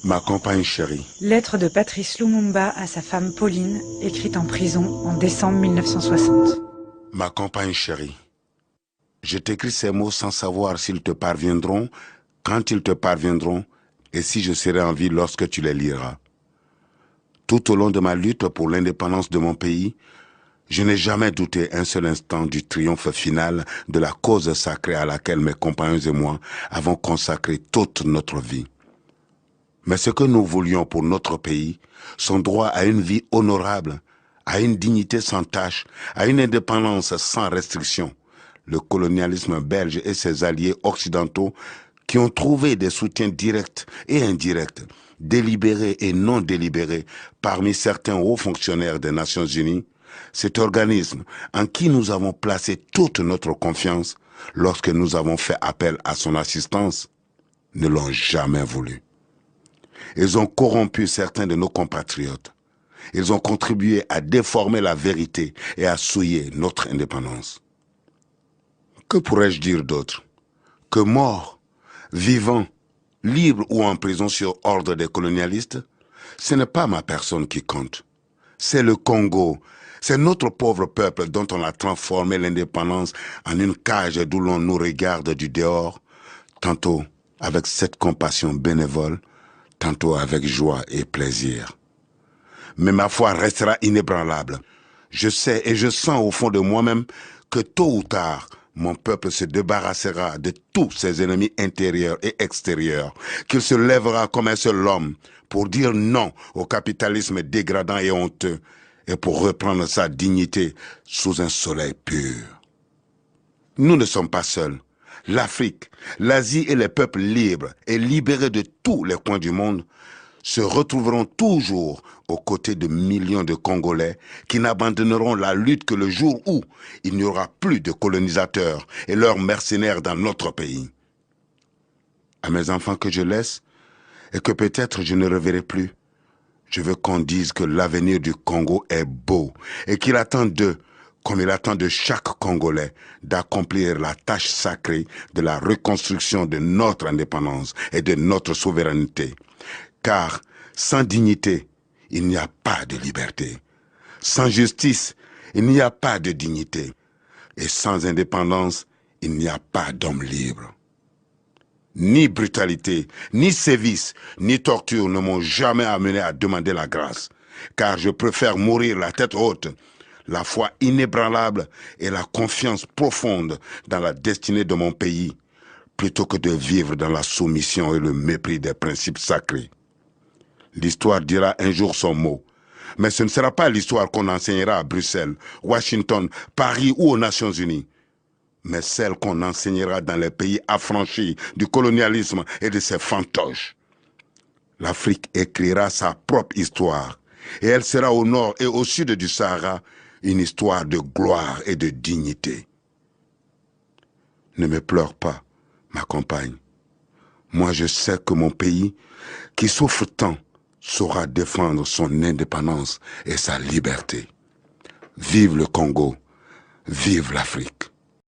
Ma compagne chérie. Lettre de Patrice Lumumba à sa femme Pauline, écrite en prison en décembre 1960. Ma compagne chérie. Je t'écris ces mots sans savoir s'ils te parviendront, quand ils te parviendront, et si je serai en vie lorsque tu les liras. Tout au long de ma lutte pour l'indépendance de mon pays, je n'ai jamais douté un seul instant du triomphe final de la cause sacrée à laquelle mes compagnons et moi avons consacré toute notre vie. Mais ce que nous voulions pour notre pays, son droit à une vie honorable, à une dignité sans tache, à une indépendance sans restriction, le colonialisme belge et ses alliés occidentaux qui ont trouvé des soutiens directs et indirects, délibérés et non délibérés parmi certains hauts fonctionnaires des Nations Unies, cet organisme en qui nous avons placé toute notre confiance lorsque nous avons fait appel à son assistance, ne l'ont jamais voulu. Ils ont corrompu certains de nos compatriotes. Ils ont contribué à déformer la vérité et à souiller notre indépendance. Que pourrais-je dire d'autre? Que mort, vivant, libre ou en prison sur ordre des colonialistes, ce n'est pas ma personne qui compte. C'est le Congo. C'est notre pauvre peuple dont on a transformé l'indépendance en une cage d'où l'on nous regarde du dehors, tantôt avec cette compassion bénévole, tantôt avec joie et plaisir. Mais ma foi restera inébranlable. Je sais et je sens au fond de moi-même que tôt ou tard, mon peuple se débarrassera de tous ses ennemis intérieurs et extérieurs, qu'il se lèvera comme un seul homme pour dire non au capitalisme dégradant et honteux et pour reprendre sa dignité sous un soleil pur. Nous ne sommes pas seuls. L'Afrique, l'Asie et les peuples libres et libérés de tous les coins du monde se retrouveront toujours aux côtés de millions de Congolais qui n'abandonneront la lutte que le jour où il n'y aura plus de colonisateurs et leurs mercenaires dans notre pays. À mes enfants que je laisse et que peut-être je ne reverrai plus, je veux qu'on dise que l'avenir du Congo est beau et qu'il attend d'eux, comme il attend de chaque Congolais, d'accomplir la tâche sacrée de la reconstruction de notre indépendance et de notre souveraineté. Car sans dignité, il n'y a pas de liberté. Sans justice, il n'y a pas de dignité. Et sans indépendance, il n'y a pas d'homme libre. Ni brutalité, ni sévice, ni torture ne m'ont jamais amené à demander la grâce. Car je préfère mourir la tête haute, la foi inébranlable et la confiance profonde dans la destinée de mon pays, plutôt que de vivre dans la soumission et le mépris des principes sacrés. L'histoire dira un jour son mot, mais ce ne sera pas l'histoire qu'on enseignera à Bruxelles, Washington, Paris ou aux Nations Unies, mais celle qu'on enseignera dans les pays affranchis du colonialisme et de ses fantoches. L'Afrique écrira sa propre histoire, et elle sera au nord et au sud du Sahara une histoire de gloire et de dignité. Ne me pleure pas, ma compagne. Moi, je sais que mon pays, qui souffre tant, saura défendre son indépendance et sa liberté. Vive le Congo, vive l'Afrique.